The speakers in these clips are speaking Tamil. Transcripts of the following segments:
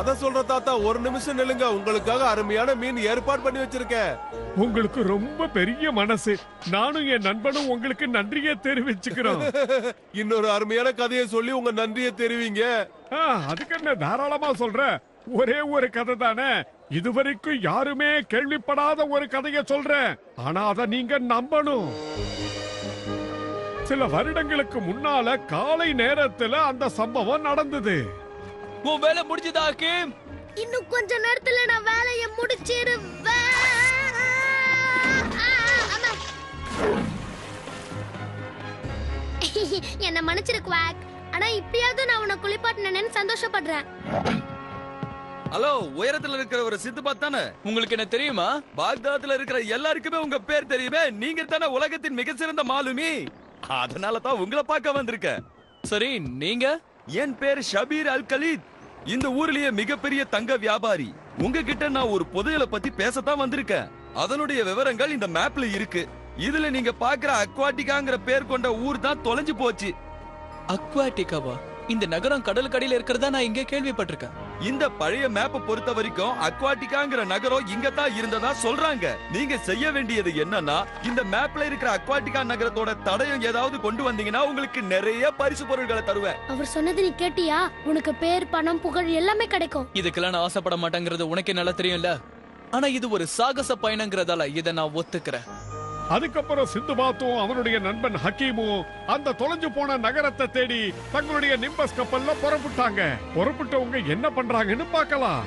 கதை சொல்ற தாத்தா, ஒரு நிமிஷம் நில்லுங்க. உங்களுக்காக அருமையான மீன் ஏற்பாடு பண்ணி வச்சிருக்கேன். உங்களுக்கு ரொம்ப பெரிய மனசு. நானும் என் நண்பனும் உங்களுக்கு நன்றியை தெரிவிச்சுக்கிறோம். இன்னொரு அருமையான கதையை சொல்லி உங்க நன்றியை தெரிவிங்க. அதுக்கு என்ன, தாராளமா சொல்ற. ஒரே ஒரு கதை தானே, இதுவரைக்கும் யாருமே கேள்விப்படாத ஒரு கதையை சொல்றேன். ஆனா அத நீங்க நம்பணும். சில வருடங்களுக்கு முன்னால காலை நேரத்துல அந்த சம்பவம் நடந்தது. உன் வேலை முடிஞ்சதா ஹக்கீம்? இன்னும் கொஞ்ச நேரத்துல நான் வேலையை முடிச்சிருவேன். என்ன மன்னிச்சிரு குவாக். ஆனா இப்பயாவது நான் உன்னை குளிப்பாட்டினேன்னு சந்தோஷப்படுறேன். ஹலோ, உயரத்துல இருக்கிற ஒரு சித்துபாத் தானே? உங்களுக்கு என்ன தெரியுமா? பாக்தாத்ல இருக்கிற எல்லாருக்குமே உங்க பேர் தெரியுமே. நீங்க தானே உலகத்தின் மிக சிறந்த மாலுமி. அதனால தான் உங்களை பார்க்க வந்திருக்கேன். சரி, நீங்க? என் பேர் ஷபீர் அல் கலீத். இந்த ஊர்லயே மிகப்பெரிய தங்க வியாபாரி. உங்ககிட்ட நான் ஒரு புதையலை பத்தி பேசத்தான் வந்திருக்கேன். அதனுடைய விவரங்கள் இந்த மேப்ல இருக்கு. இதுல நீங்க பாக்குற அக்வாட்டிகாங்கிற பேர் கொண்ட ஊர் தான் தொலைஞ்சு போச்சு. அக்வாட்டிகாவா? இந்த நகரம் கடலுக்கடியில இருக்கிறதா நான் இங்க கேள்விப்பட்டிருக்கேன். இந்த பழைய மேப்பை பொறுத்த வரைக்கும் அக்வாட்டிகாங்கிற நகரம் இங்க தான் இருந்ததா சொல்றாங்க. நீங்க செய்ய வேண்டியது என்னன்னா, இந்த மேப்ல இருக்கிற அக்வாட்டிகா நகரத்தோட தடயம் ஏதாவது கொண்டு வந்தீங்கன்னா உங்களுக்கு நிறைய பரிசு பொருட்களை தருவேன். அவர் சொன்னது நீ கேட்டியா? உனக்கு பேர், பணம், புகழ் எல்லாமே கிடைக்கும். இதுக்கெல்லாம் நான் ஆசைப்பட மாட்டேங்கிறது உனக்கு நல்லா தெரியும்ல. ஆனா இது ஒரு சாகச பயணங்கிறதால இதை நான் ஒத்துக்கிறேன். அதுக்கப்புறம் சிந்துபாத்தும் அவனுடைய நண்பன் ஹக்கீமும் அந்த தொலைஞ்சு போன நகரத்தை தேடி தங்களுடைய நிம்பஸ் கப்பல்ல புறப்பட்டாங்க. புறப்பட்டவங்க என்ன பண்றாங்கன்னு பார்க்கலாம்.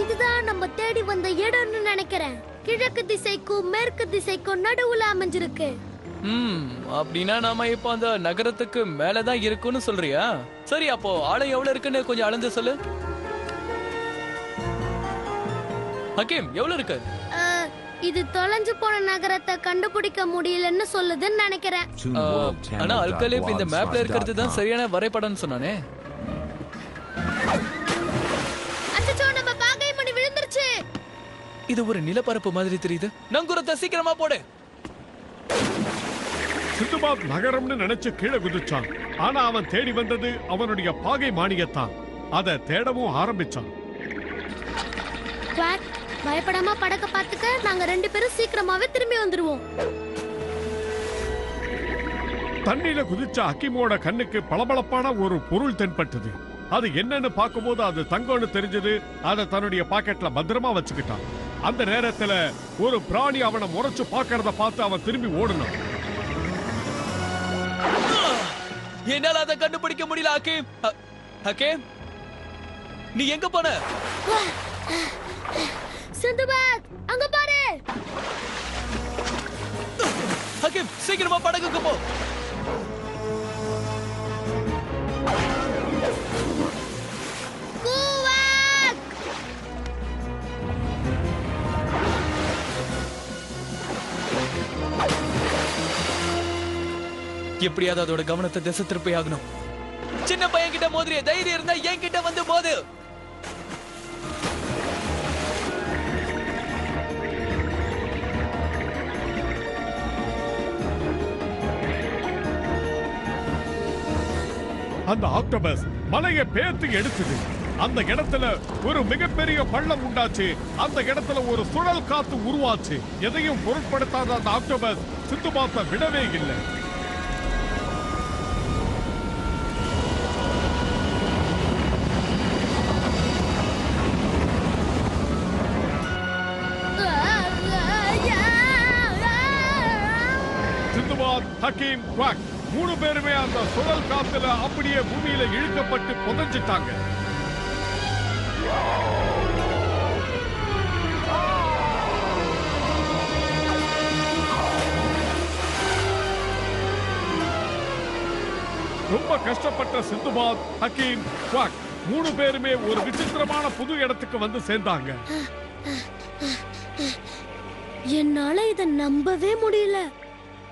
இதுதான் நம்ம தேடி வந்த இடம்னு நினைக்கிறேன். கிழக்கு திசைக்கும் மேற்கு திசைக்கும் நடுவுல அமைஞ்சிருக்கு. அப்படின்னா நாம இப்ப அந்த நகரத்துக்கு மேலதான் இருக்குன்னு சொல்றியா? சரி, அப்போ ஆழம் எவ்வளவு இருக்குன்னு கொஞ்சம் அளந்து சொல்லு. ஹக்கீம், எவ்வளவு இருக்கு? இது தொலைஞ்சு போன நகரத்தை கண்டுபிடிக்க முடியலன்னு சொல்லுதுன்னு நினைக்கிறேன். ஆனா அல்கலீப் இந்த மேப்ல இருக்கிறது தான் சரியான வரைபடம்னு சொன்னானே. அச்சச்சோ, நம்ம பாகை மணி விழுந்துருச்சு. இது ஒரு நிலப்பரப்பு மாதிரி தெரியுது. நங்குரத்தை சீக்கிரமா போடு. சிந்துபாத் நகரம்னு நினைச்சு கீழே குதிச்சான். ஆனா அவன் தேடி வந்தது அவனுடைய பாகை மாணியத்தான். அதை தேடவும் ஆரம்பிச்சான். பயப்படாம படக்க பாத்துக்க. நாங்க 2 பேரும் சீக்கிரமாவே திரும்பி வந்துருவோம். தண்ணியில குதிச்ச ஹக்கீமோட கண்ணுக்கு பளபளப்பான ஒரு பொருள் தென்பட்டது. அது என்னன்னு பார்க்கும்போது அது தங்கம்னு தெரிஞ்சது. அதை தன்னுடைய பாக்கெட்ல பத்திரமா வச்சுக்கிட்டான். அந்த நேரத்துல ஒரு பிராணி அவனை முறைச்சு பார்க்கறத பார்த்து அவன் திரும்பி ஓடுனான். என்னால அதை கண்டுபிடிக்க முடியல ஹக்கீம். ஹக்கீம், நீ எங்க போன? சிந்துபாத், அங்க பாரு. ஹக்கீம், சீக்கிரமா படகுக்கு போ. குவாக்! எப்படியாவது அதோட கவனத்தை திசை திருப்பி ஆகணும். சின்ன பையன் கிட்ட மோதிரிய தைரியம் இருந்தா என் கிட்ட வந்து மோது. அந்த ஆக்டோபஸ் மலையை பேர்த்து எடுத்தது. அந்த இடத்துல ஒரு மிகப்பெரிய பள்ளம் உண்டாச்சு. அந்த இடத்துல ஒரு சுழல் காத்து உருவாச்சு. எதையும் பொருட்படுத்தாத அந்த ஆக்டோபஸ் சிந்துபாத்தை விடவே இல்லை. சிந்துபாத், ஹக்கீம், குவாக் 3 பேருமே அந்த சுழல் காத்துல அப்படியே பூமியில இழுக்கப்பட்டு புதைஞ்சிட்டாங்க. ரொம்ப கஷ்டப்பட்ட சிந்துபாத், ஹக்கீம், குவாக் 3 பேருமே ஒரு விசித்திரமான புது இடத்துக்கு வந்து சேர்ந்தாங்க. என்னால இத நம்பவே முடியல.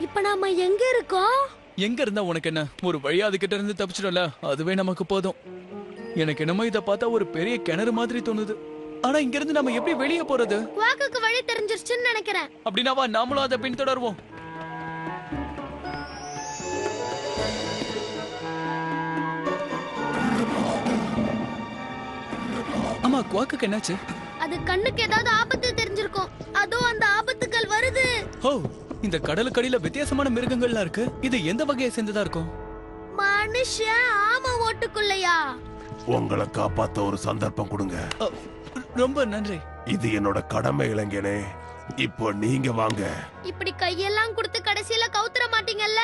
இப்ப நாம எங்க இருக்கோம்? எங்க இருந்தா உனக்கு என்ன? ஒரு வழியா அதுகிட்ட இருந்து தப்பிச்சிடல, அதுவே நமக்கு போதும். எனக்கு என்னமோ இத பார்த்தா ஒரு பெரிய கிணறு மாதிரி தோணுது. ஆனா இங்க இருந்து நம்ம எப்படி வெளியே போறது? குவாக்குக்கு வழி தெரிஞ்சிருச்சுன்னு நினைக்கிறேன். அப்படின்னா வா, நாமளும் அதை பின்தொடர்வோம். ஆமா, ஆமா, குவாக்குக்கு என்னாச்சு? அது கண்ணுக்கு ஏதாவது ஆபத்து தெரிஞ்சிருக்கும். அதோ அந்த ஆபத்துகள் வருது. ஓ, இந்த கடலுக்கடியில வித்தியாசமான மிருகங்கள்லாம் இருக்கு. இது எந்த வகையை சேர்ந்ததா இருக்கும்? மனுஷன் ஆமை ஓட்டுக்குள்ளையா? உங்களை காப்பாத்த ஒரு சந்தர்ப்பம் கொடுங்க. அ, ரொம்ப நன்றி. இது என்னோட கடமை இளைஞனே. இப்போ நீங்க வாங்க. இப்படி கையெல்லாம் கொடுத்து கடைசியில கவுத்துற மாட்டீங்கல்ல?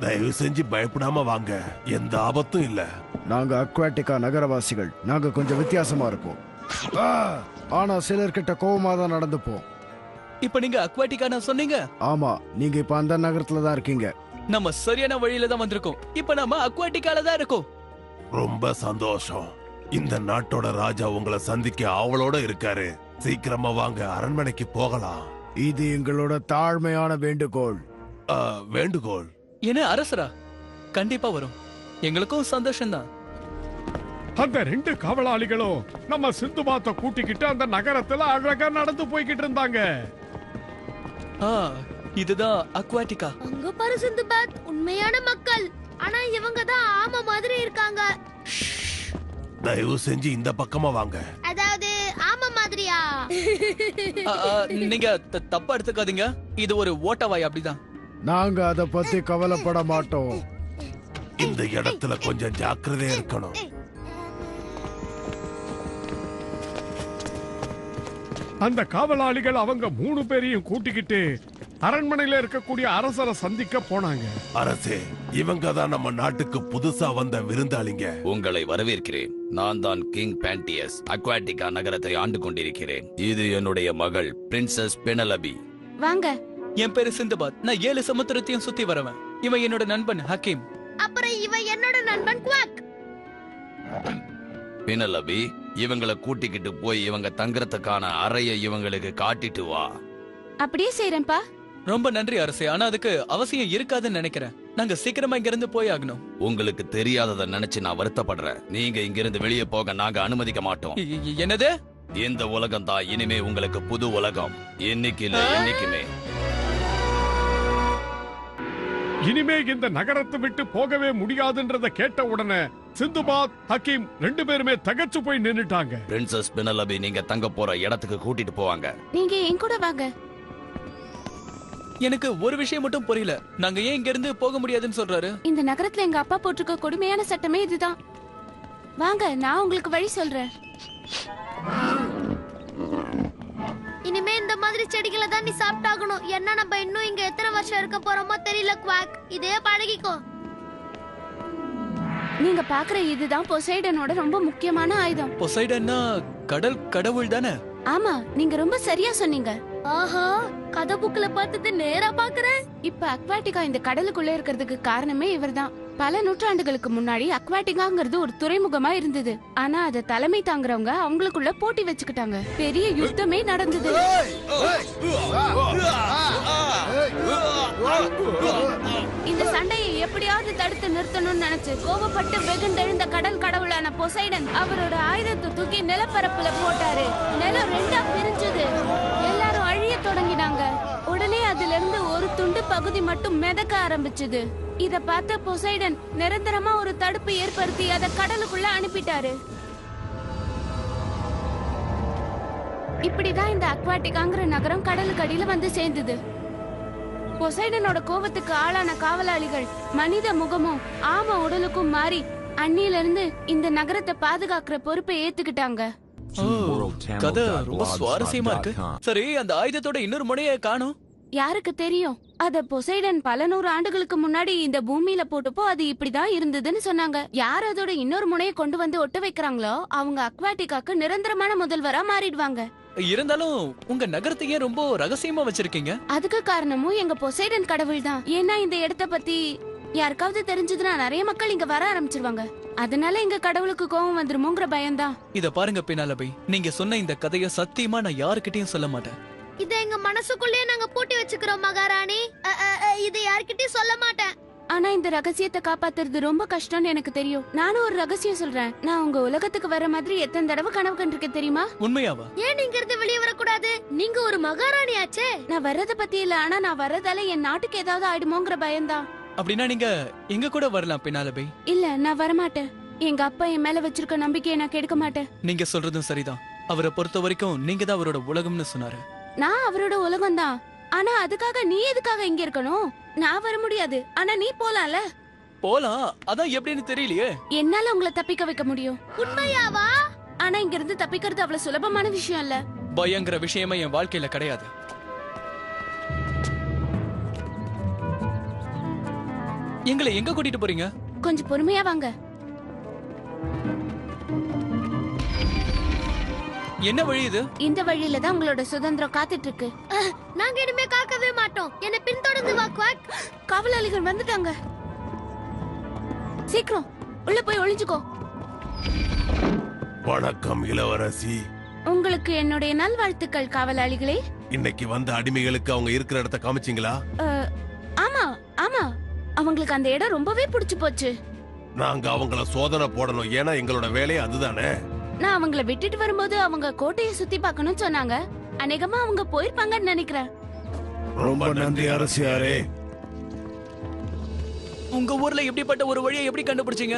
தயவு செஞ்சு பயப்படாம வாங்க. எந்த ஆபத்தும் இல்ல. நாங்க அக்வாட்டிகா நகரவாசிகள். நாங்க கொஞ்சம் வித்தியாசமா இருப்போம். ஆனா சிலர்கிட்ட கோவமா தான் நடந்துப்போம். இப்ப நீங்க அக்வாட்டிக்கான சொன்னீங்க. ஆமா, நீங்க இப்ப அந்த நகரத்துல தான் இருக்கீங்க. நம்ம சரியான வழியில தான் வந்திருக்கோம். இப்ப நம்ம அக்வாட்டிக்கால தான் இருக்கோம். ரொம்ப சந்தோஷம். இந்த நாட்டோட ராஜா உங்களை சந்திக்க ஆவலோட இருக்காரு. சீக்கிரமா வாங்க, அரண்மனைக்கு போகலாம். இது எங்களோட தாழ்மையான வேண்டுகோள். வேண்டுகோள்? என்ன அரசரா? கண்டிப்பா வரும். எங்களுக்கும் சந்தோஷம்தான். அந்த 2 காவலாளிகளும் நம்ம சிந்துபாத்தை கூட்டிக்கிட்டு அந்த நகரத்துல அழகா நடந்து போய்கிட்டு இருந்தாங்க. இதுதான் அக்வாட்டிகா. அங்க பாரு சிந்துபாத், உண்மையான மக்கள். ஆனா இவங்க தான் ஆமை மாதிரி இருக்காங்க. தயவு செஞ்சு இந்த பக்கமா வாங்க. அதாவது ஆமை மாதிரியா? நீங்க தப்பா எடுத்துக்காதீங்க. இது ஒரு ஓட்டவாய், அப்படிதான். நாங்க அத பத்தி கவலைப்பட மாட்டோம். இந்த இடத்துல கொஞ்சம் ஜாக்கிரதையா இருக்கணும். அந்த காவலாளிகள் அவங்க 3 பேரையும் கூட்டிக்கிட்டு அரண்மனையில இருக்கக்கூடிய அரசரை சந்திக்க போனாங்க. அரசே, இவங்க தான் நம்ம நாட்டுக்கு புதுசா வந்த விருந்தாளிங்க. உங்களை வரவேற்கிறேன். நான் தான் கிங் பேண்டியஸ். அக்வாட்டிகா நகரத்தை ஆண்டு கொண்டிருக்கிறேன். இது என்னுடைய மகள் பிரின்சஸ் பெனலபி. வாங்க. என் பேரு சிந்துபாத். நான் 7 சமுத்திரத்தையும் சுத்தி வரவன். இவன் என்னோட நண்பன் ஹக்கீம். அப்புறம் இவன் என்னோட நண்பன் குவாக். பெனலபி, இவங்களை கூட்டிக்கிட்டு போய் இவங்க தங்குறதுக்கான அறையை இவங்களுக்கு காட்டிட்டு வா. அப்படியே செய்றேன்பா. ரொம்ப நன்றி அரசே. ஆனா அதுக்கு அவசியம் இருக்காதுன்னு நினைக்கிறேன். நாங்க சீக்கிரமா இங்க இருந்து போய் ஆகணும். உங்களுக்கு தெரியாததை நினைச்சு நான் வருத்தப்படுறேன். நீங்க இங்க இருந்து வெளியே போக நாங்க அனுமதிக்க மாட்டோம். என்னது? இந்த உலகம் தான் இனிமே உங்களுக்கு புது உலகம். என்னைக்கு இல்ல, என்னைக்குமே. இனிமே இந்த நகரத்தை விட்டு போகவே முடியாதுன்றத கேட்ட உடனே சிந்துபாத், ஹக்கீம் 2 பேருமே தகச்சு போய் நின்னுட்டாங்க. பிரின்சஸ் பெனலபி நீங்க தங்க போற இடத்துக்கு கூட்டிட்டு போவாங்க. நீங்க என் கூட வாங்க. எனக்கு ஒரு விஷயம் மட்டும் புரியல. நாங்க ஏன் இங்க இருந்து போக முடியாதுன்னு சொல்றாரு? இந்த நகரத்துல எங்க அப்பா போட்டிருக்க கொடுமையான சட்டமே இதுதான். வாங்க, நான் உங்களுக்கு வழி சொல்றேன். இனிமே இந்த மாதிரி செடிகளை தான் நீ சாப்பிட்டாகணும். என்ன நம்ம இன்னும் இங்க எத்தனை வருஷம் இருக்க போறோமோ தெரியல குவாக். இதே பழகிக்கோ. நீங்க பாக்குற இதுதான் பொசைடனோட ரொம்ப முக்கியமான ஆயுதம். பொசைடன்னா கடல் கடவுள் தானே? ஆமா, நீங்க ரொம்ப சரியா சொன்னீங்க. ஆஹா, கதை புக்ல பார்த்தது நேரா பாக்குறேன். இப்ப அக்வாட்டிகா இந்த கடலுக்குள்ள இருக்கிறதுக்கு காரணமே இவர்தான். பல நூற்றாண்டுகளுக்கு முன்னாடி அக்வாட்டிகாங்கிறது ஒரு துறைமுகமா இருந்தது. ஆனா அத தலைமை தாங்குறவங்க அவங்களுக்குள்ள போட்டி வச்சுக்கிட்டாங்க. பெரிய யுத்தமே நடந்தது. இந்த சண்டையை எப்படியாவது தடுத்து நிறுத்தணும்னு நினைச்சு கோபப்பட்டு வெகுண்டெழுந்த கடல் கடவுளான பொசைடன் அவரோட ஆயுதத்தை தூக்கி நிலப்பரப்புல போட்டாரு. நிலம் 2ஆ பிரிஞ்சது. எல்லாரும் அழிய தொடங்கினாங்க. உடனே அதுல இருந்து ஒரு துண்டு பகுதி மட்டும் மிதக்க ஆரம்பிச்சது. இத பார்த்த பொசைடன் நிரந்தரமா ஒரு தடுப்பு ஏற்படுத்தி அத கடலுக்குள்ள அனுப்பிட்டாரு. இப்படிதான் இந்த அக்வாட்டிகாங்கிற நகரம் கடலுக்கு அடியில வந்து சேர்ந்தது. பொசைடனோட கோபத்துக்கு ஆளான காவலாளிகள் மனித முகமும் ஆம உடலுக்கும் மாறி அன்னில இருந்து இந்த நகரத்தை பாதுகாக்கிற பொறுப்பை ஏத்துக்கிட்டாங்க. கதை ரொம்ப சுவாரஸ்யமா இருக்கு. சரி, அந்த ஆயுதத்தோட இன்னொரு முனைய காணோம். யாருக்கு தெரியும்? அத பொசைடன் பல 100 ஆண்டுகளுக்கு முன்னாடி இந்த பூமியில போட்டப்போ அது இப்படிதான் இருந்ததுன்னு சொன்னாங்க. யார் அதோட இன்னொரு முனைய கொண்டு வந்து ஒட்ட வைக்கிறாங்களோ அவங்க அக்வாட்டிகாக்கு நிரந்தரமான முதல்வரா மாறிடுவாங்க. இருந்தாலும் உங்க நகரத்தையே ரொம்ப ரகசியமா வச்சிருக்கீங்க. அதுக்கு காரணமும் எங்க பொசைடன் கடவுள் தான். ஏன்னா இந்த இடத்த பத்தி யாருக்காவது தெரிஞ்சதுன்னா நிறைய மக்கள் இங்க வர ஆரம்பிச்சிருவாங்க. அதனால எங்க கடவுளுக்கு கோபம் வந்துருமோங்கிற பயம்தான். இத பாருங்க பெனலபி, நீங்க சொன்ன இந்த கதைய சத்தியமா நான் யாருக்கிட்டையும் சொல்ல மாட்டேன். இத எங்க மனசுக்குள்ளேயே நாங்க பூட்டி வச்சுக்கிறோம் மகாராணி. இது யார்கிட்டயும் சொல்ல மாட்டேன். ஆனா இந்த ரகசியத்தை காப்பாத்துறது ரொம்ப கஷ்டம்னு எனக்கு தெரியும். நானும் ஒரு ரகசியம் சொல்றேன். நான் உங்க உலகத்துக்கு வர மாதிரி எத்தனை தடவை கனவு கண்டிருக்கேன் தெரியுமா? உண்மையாவா? ஏன் நீங்க இருந்து வெளியே வரக்கூடாது? நீங்க ஒரு மகாராணி ஆச்சே. நான் வர்றத பத்தி இல்ல, ஆனா நான் வர்றதால என் நாட்டுக்கு ஏதாவது ஆயிடுமோங்கிற பயம்தான். அப்படின்னா நீங்க எங்க கூட வரலாம் பெனலபி. இல்ல, நான் வரமாட்டேன். எங்க அப்பா என் மேல வச்சிருக்க நம்பிக்கையை நான் கெடுக்க மாட்டேன். நீங்க சொல்றதும் சரிதான். அவரை பொறுத்த வரைக்கும் நீங்க தான் அவரோட உலகம்னு சொன்னாரு. நான் அவரோட உலகம் தான். ஆனா அதுக்காக நீ எதுக்காக இங்க இருக்கணும்? நான் வர முடியாது, ஆனா நீ போலாம்ல. போலாம், அதான் எப்படின்னு தெரியலையே. என்னால உங்களை தப்பிக்க வைக்க முடியும். உண்மையாவா? ஆனா இங்க இருந்து தப்பிக்கிறது அவ்வளவு சுலபமான விஷயம் இல்ல. பயங்கர விஷயமே என் வாழ்க்கையில கிடையாது. எங்களை எங்க கூட்டிட்டு போறீங்க? கொஞ்சம் பொறுமையா வாங்க. என்ன வழி இது? இந்த வழியில தான் உங்களோட சுதந்திரம் காத்துட்டு இருக்கு. நாங்க இனிமே காக்கவே மாட்டோம். என்ன பின்தொடர்ந்து வா குவாக். காவலாளிகள் வந்துட்டாங்க. சீக்கிரம் உள்ள போய் ஒளிஞ்சுக்கோ. வணக்கம் இளவரசி. உங்களுக்கு என்னுடைய நல்வாழ்த்துக்கள் காவலாளிகளே. இன்னைக்கு வந்த அடிமைகளுக்கு அவங்க இருக்கிற இடத்த காமிச்சீங்களா? ஆமா ஆமா, அவங்களுக்கு அந்த இடம் ரொம்பவே பிடிச்சு போச்சு. நாங்க அவங்கள சோதனை போடணும், ஏன்னா எங்களோட வேலையே அதுதானே. நான் அவங்கள விட்டுட்டு வரும்போது அவங்க கோட்டையை சுத்தி பார்க்கணும்னு சொன்னாங்க. அநேகமா அவங்க போயிருப்பாங்கன்னு நினைக்கிறேன். ரொம்ப நன்றி அரசியாரே. உங்க ஊர்ல எப்படிப்பட்ட ஒரு வழியை எப்படி கண்டுபிடிச்சீங்க?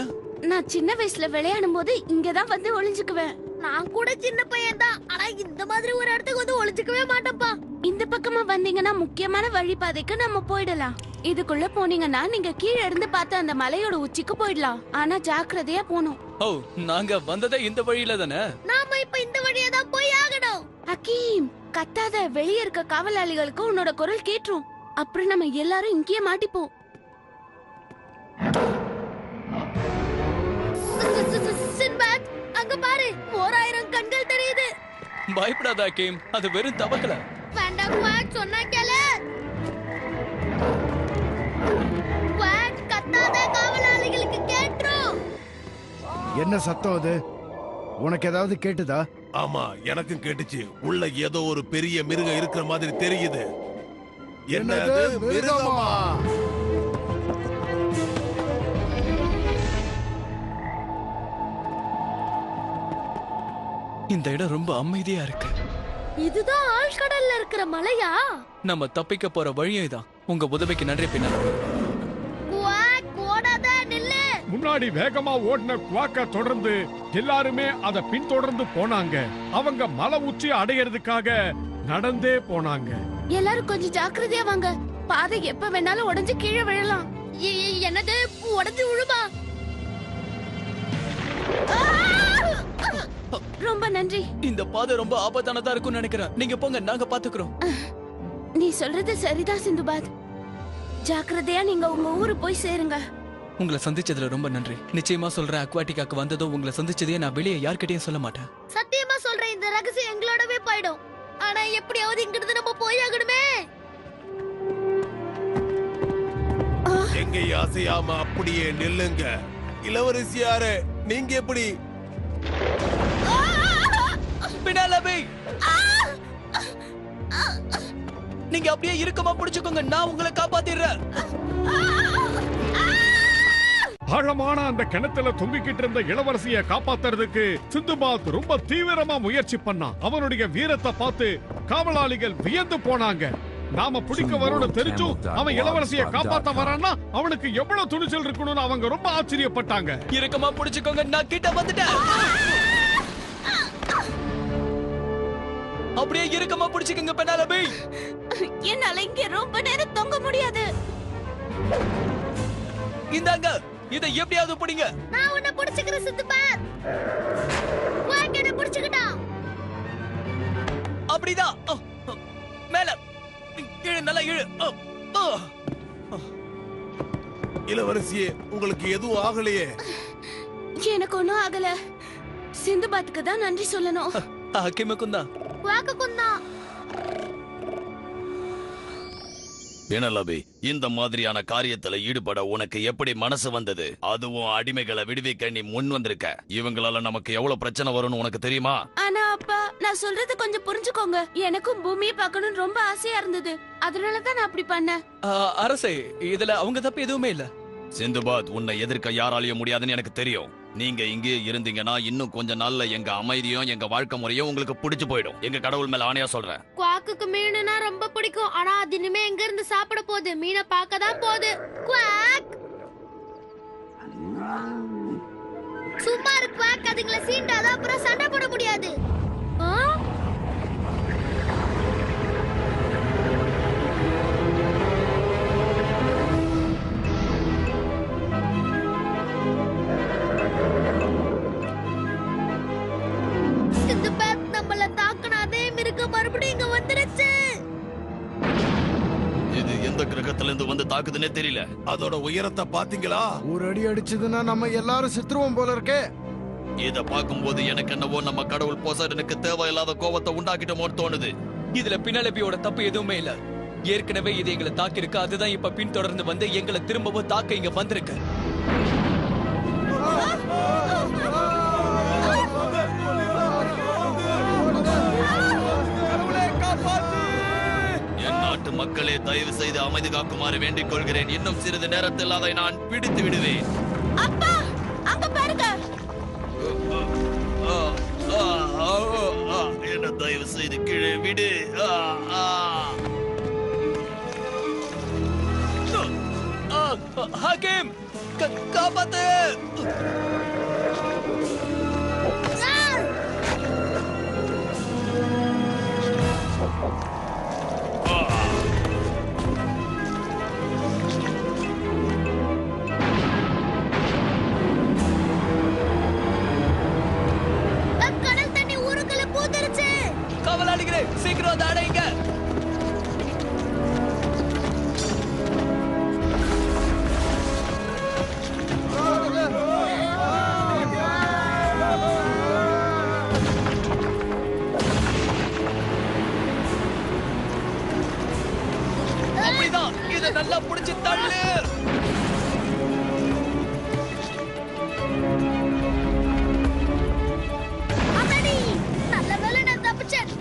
நான் சின்ன வயசுல விளையாடும் போது இங்கதான் வந்து ஒளிஞ்சுக்குவேன். நான் கூட சின்ன பையன் தான், ஆனா இந்த மாதிரி ஒரு இடத்துக்கு வந்து ஒளிஞ்சுக்கவே மாட்டேன்ப்பா. இந்த பக்கமா வந்தீங்கன்னா முக்கியமான வழிபாதைக்கு நம்ம போயிடலாம். இதுக்குள்ள போனீங்கன்னா நீங்க கீழே இருந்து பார்த்த அந்த மலையோட உச்சிக்கு போயிடலாம். ஆனா ஜாக்கிரதையா போகணும். ஓ, நாங்க வந்ததே இந்த வழியில தானே. நாம இப்ப இந்த வழியா தான் போய் ஆகணும். ஹக்கீம், கத்தாத. வெளிய இருக்க காவலாளிகளுக்கு உன்னோட குரல் கேட்டுரும். அப்புறம் நம்ம எல்லாரும் இங்கேயே மாட்டிப்போம். சின்பாத், அங்க பாரு, 1000 கண்கள் தெரியுது. பயப்படாத ஹக்கீம், அது வெறும் தவக்கல. வேண்டாம் குவாக், சொன்னா கேளு. குவாக், கத்தாத, காவலாளிகளுக்கு கேட்டுரும். என்ன சத்தம் அது? உனக்கு ஏதாவது கேட்டுதா? ஆமா, எனக்கும் கேட்டுச்சு. உள்ள ஏதோ ஒரு பெரிய மிருகம் இருக்கிற மாதிரி தெரியுது. என்னது மிருகமா? இந்த இடம் ரொம்ப அமைதியா இருக்கு. இதுதான் ஆழ்கடல்ல இருக்கிற மலையா? நம்ம தப்பிக்க போற வழியும் இதான். உங்க உதவிக்கு நன்றி. பின்னால குவாக், ஓடாத, நில்லு. முன்னாடி வேகமா ஓடின குவாக்க தொடர்ந்து எல்லாருமே அத பின்தொடர்ந்து போனாங்க. அவங்க மலை உச்சி அடையறதுக்காக நடந்தே போனாங்க. எல்லாரும் கொஞ்சம் ஜாக்கிரதையா வாங்க. பாதை எப்ப வேணாலும் உடைஞ்சு கீழே விழலாம். என்னது, உடைஞ்சு விழுமா? ரொம்ப நன்றி. இந்த பாதை ரொம்ப ஆபத்தானதா இருக்கும்னு நினைக்கிறேன். நீங்க போங்க, நாங்க பாத்துக்கிறோம். நீ சொல்றது சரிதான் சிந்துபாத். ஜாக்கிரதையா நீங்க உங்க ஊரு போய் சேருங்க. உங்களை சந்திச்சதுல ரொம்ப நன்றி. நிச்சயமா சொல்றேன், அக்வாட்டிக்காக்கு வந்ததும் உங்களை சந்திச்சதே நான் வெளியே யார்கிட்டயும் சொல்ல மாட்டேன். சத்தியமா சொல்றேன், இந்த ரகசியம் எங்களோடவே போயிடும். ஆனா எப்படியாவது இங்கிருந்து நம்ம போய் ஆகணுமே. எங்க அசையாம அப்படியே நில்லுங்க. இளவரசியாரே, நீங்க எப்படி? பினாலபி, நீங்க அப்படியே இறுக்கமா பிடிச்சுக்கோங்க, நான் உங்களை காப்பாத்திடுறேன். ஆழமான அந்த கிணத்துல தொங்கிக்கிட்டு இருந்த இளவரசியை காப்பாத்துறதுக்கு சிந்துபாத் ரொம்ப தீவிரமா முயற்சி பண்ணான். அவனுடைய வீரத்தை பார்த்து காவலாளிகள் வியந்து போனாங்க. நாம பிடிக்க வரணும் தெரிஞ்சும் அவன் இளவரசியை காப்பாத்த வரான்னா அவனுக்கு எவ்வளவு துணிச்சல் இருக்கணும்னு அவங்க ரொம்ப ஆச்சரியப்பட்டாங்க. இறுக்கமா பிடிச்சுக்கோங்க, நான் கிட்ட வந்துட்டேன். அப்படியே இறுக்கமா பிடிச்சுக்கோங்க பெனாலபி. என்னால இங்க ரொம்ப நேரம் தொங்க முடியாது. இந்தாங்க, இதை எப்படியாவது பிடிங்க. நான் உன்னை பிடிச்சுக்கிறேன் சிந்துபாத். குவாக் என்ன பிடிச்சுக்கிட்டான். அப்படிதான். மேல இழு, நல்லா இழு. இளவரசியே, உங்களுக்கு எதுவும் ஆகலையே? எனக்கு ஒண்ணும் ஆகல. சிந்துபாத்துக்கு தான் நன்றி சொல்லணும். ஹக்கீமுக்கும் தான். குவாக்குக்கும் தான். பெனலபி, இந்த மாதிரியான காரியத்துல ஈடுபட உனக்கு எப்படி மனசு வந்தது? அதுவும் அடிமைகளை விடுவிக்க நீ முன் வந்திருக்க. இவங்களால நமக்கு எவ்வளவு பிரச்சனை வரும்னு உனக்கு தெரியுமா? ஆனா அப்பா, நான் சொல்றது கொஞ்சம் புரிஞ்சுக்கோங்க. எனக்கும் பூமியை பார்க்கணும்னு ரொம்ப ஆசையா இருந்தது. அதனாலதான் நான் அப்படி பண்ணேன். அரசே, இதுல அவங்க தப்பு எதுவுமே இல்ல. சிந்துபாத், உன்னை எதிர்க்க யாராலையும் முடியாதுன்னு எனக்கு தெரியும். நீங்க இங்கே இருந்தீங்கன்னா இன்னும் கொஞ்ச நாள்ல எங்க அமைதியும் எங்க வாழ்க்கை முறையும் உங்களுக்கு பிடிச்சு போயிடும். எங்க கடவுள் மேல ஆணையா சொல்றேன். குவாக்குக்கு மீனுனா ரொம்ப பிடிக்கும். ஆனா அது இனிமே எங்க இருந்து சாப்பிட போகுது? மீனை பார்க்க தான் போகுது. குவாக். சும்மா இரு குவாக், அதுங்களை சீண்டாத அப்புறம் சண்டை போட முடியாது. ஆ? சிந்துபாத் நம்மள தாக்குன அதே மிருகம் மறுபடியும் இங்க வந்துருச்சு. இது எந்த கிரகத்துல இருந்து வந்து தாக்குதுன்னே தெரியல. அதோட உயரத்தை பாத்தீங்களா? ஒரு அடி அடிச்சதுன்னா நம்ம எல்லாரும் செத்துருவோம் போல இருக்கே. இத பாக்கும்போது எனக்கு என்னவோ நம்ம கடவுள் போசைடனுக்கு தேவையில்லாத கோபத்தை உண்டாக்கிட்டோமோன்னு தோணுது. இதுல பினாலபியோட தப்பு எதுவுமே இல்ல. ஏற்கனவே இது எங்களை தாக்கிருக்கு. அதுதான் இப்ப பின்தொடர்ந்து வந்து எங்களை திரும்பவும் தாக்க இங்க வந்திருக்கு. என் நாட்டு மக்களே, தயவு செய்து அமைதி காக்குமாறு வேண்டிக் கொள்கிறேன். இன்னும் சிறிது நேரத்தில் அதை நான் பிடித்து விடுவேன். அப்பா அங்க பாருங்க. என்ன தயவு செய்து கீழே விடு. ஹாக்கிம், காப்பாத்து. கடல் தண்ணி ஊருக்குள்ள பூந்துருச்சு. காவலாளிகளே, சீக்கிரம் அதை அடைங்க. அப்படிதான், இதை நல்லா புடிச்சு தள்ளு. அடடி, நல்ல வேளை நான் தப்பிச்சேன்.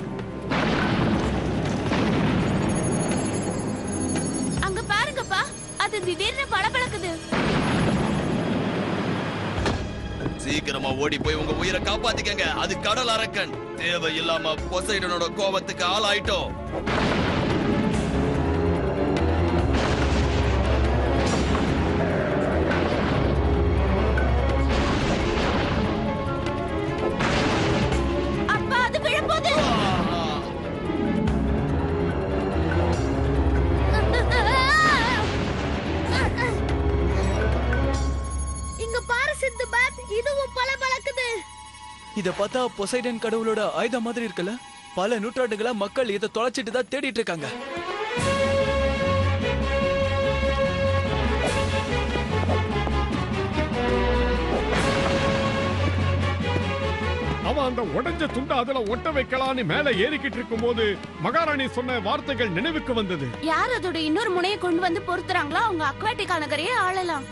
அங்க பாருங்கப்பா, அது திடீர்னு பளபளக்குது. சீக்கிரமா ஓடி போய் உங்க உயிரை காப்பாத்திக்கங்க. அது கடல் அரக்கன். தேவையில்லாம பொசைடனோட கோபத்துக்கு ஆளாயிட்டோம். அப்பா அது விழப்போகுது. இங்க பாரு சிந்துபாத், இதுவும் பளபளக்குது. இத பார்த்தா பொசைடன் கடவுளோட ஆயுதம் மாதிரி இருக்குல்ல. பல நூற்றாண்டுகளா மக்கள் இதை தொலைச்சிட்டு தான் தேடிட்டு இருக்காங்க. அவன் அந்த உடைஞ்ச துண்டை அதுல ஒட்ட வைக்கலான்னு மேல ஏறிக்கிட்டு இருக்கும் போது மகாராணி சொன்ன வார்த்தைகள் நினைவுக்கு வந்தது. யார் அதோட இன்னொரு முனையை கொண்டு வந்து பொறுத்துறாங்களோ அவங்க அக்வாட்டிகா நகரையே ஆளலாம்.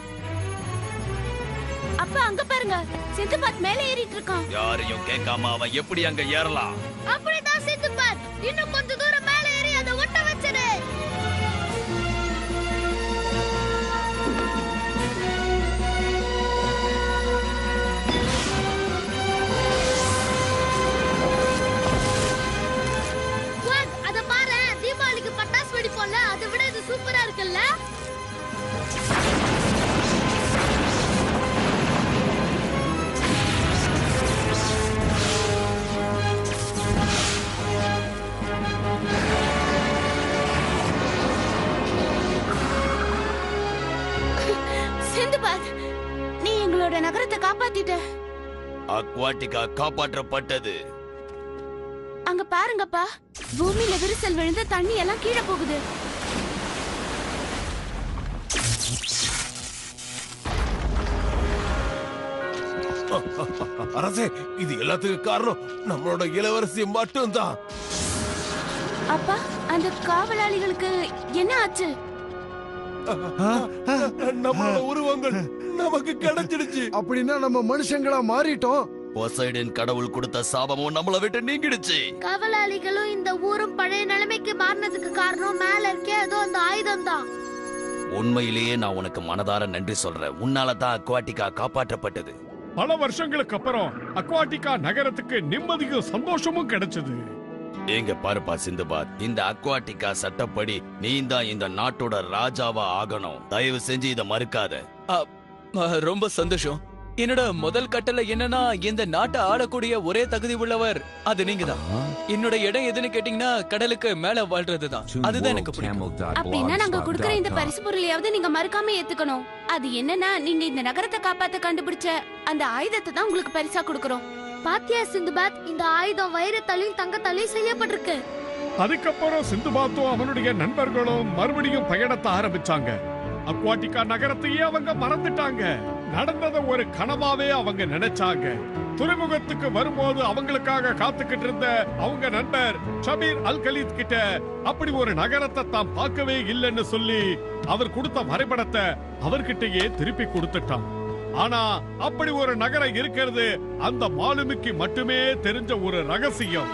அப்பா அங்க பாருங்க, சிந்துபாத் மேலே ஏறிட்டு இருக்கான். யாரையும் கேட்காம அவன் எப்படி அங்க ஏறலாம்? அப்படிதான் சிந்துபாத், இன்னும் கொஞ்ச தூரம் மேலே ஏறி அதை ஒட்ட வச்சிரு. குவாக், அத பாரு, தீபாவளிக்கு பட்டாசு வெடிப்போம்ல, அதை விட இது சூப்பரா இருக்குல்ல. சிந்துபாத், நீ எங்களோட நகரத்தை காப்பாத்திட்ட. அக்வாட்டிகா காப்பாற்றப்பட்டது. அங்க பாருங்கப்பா, பூமியில விரிசல் விழுந்து தண்ணி எல்லாம் கீழே போகுது. அரசே, இது எல்லாத்துக்கும் காரணம் நம்மளோட இளவரசி மட்டும்தான். அப்பா, அந்த காவலாளிகளுக்கு என்ன ஆச்சு? நம்மளோட உருவங்கள் நமக்கு கிடைச்சிடுச்சு. அப்படின்னா நம்ம மனுஷங்களா மாறிட்டோம். பொசைடன் கடவுள் கொடுத்த சாபமும் நம்மள விட்டு நீங்கிடுச்சு. காவலாளிகளும் இந்த ஊரும் பழைய நிலைமைக்கு மாறினதுக்கு காரணம் மேல இருக்கே அதோ அந்த ஆயுதம் தான். உண்மையிலேயே நான் உனக்கு மனதார நன்றி சொல்றேன். உன்னால தான் அக்வாட்டிகா காப்பாற்றப்பட்டது. பல வருஷங்களுக்கு அப்புறம் அக்வாட்டிகா நகரத்துக்கு நிம்மதியும் சந்தோஷமும் கிடைச்சது. எங்க பாருப்பா சிந்துபாத், இந்த அக்வாட்டிகா சட்டப்படி நீ தான் இந்த நாட்டோட ராஜாவா ஆகணும். தயவு செஞ்சு இத மறுக்காத. ரொம்ப சந்தோஷம். என்னோட முதல் கட்டளை என்னன்னா இந்த நாட்டை ஆளக்கூடிய ஒரே தகுதி உள்ளவர் அது நீங்க தான். என்னோட இடம் எதுன்னு கேட்டீங்கன்னா கடலுக்கு மேல வாழ்றதுதான். அதுதான் எனக்கு பிடிக்கும். அப்படின்னா நாங்க கொடுக்கற இந்த பரிசு பொருளையாவது நீங்க மறக்காம ஏத்துக்கணும். அது என்னன்னா நீங்க இந்த நகரத்தை காப்பாத்த கண்டுபிடிச்ச அந்த ஆயுதத்தை தான் உங்களுக்கு பரிசா கொடுக்கறோம். பாத்தியா சிந்துபாத், இந்த ஆயுதம் வைரத்தாலையும் தங்கத்தாலையும் செய்யப்பட்டிருக்கு. அதுக்கப்புறம் சிந்துபாத்தும் அவனுடைய நண்பர்களும் மறுபடியும் பயணத்தை ஆரம்பிச்சாங்க. அக்வாட்டிகா நகரத்தையே அவங்க மறந்துட்டாங்க. நடந்தத ஒரு கனவாவே அவங்க நினைச்சாங்க. துறைமுகத்துக்கு வரும்போது அவங்களுக்காக காத்துக்கிட்டு இருந்த அவங்க நண்பர் ஷபீர் அல் கலீத் கிட்ட அப்படி ஒரு நகரத்தை தாம் பார்க்கவே இல்லைன்னு சொல்லி அவர் கொடுத்த வரைபடத்தை அவர்கிட்டயே திருப்பி கொடுத்துட்டான். ஆனா அப்படி ஒரு நகரம் இருக்கிறது அந்த மாலுமிக்கு மட்டுமே தெரிஞ்ச ஒரு ரகசியம்.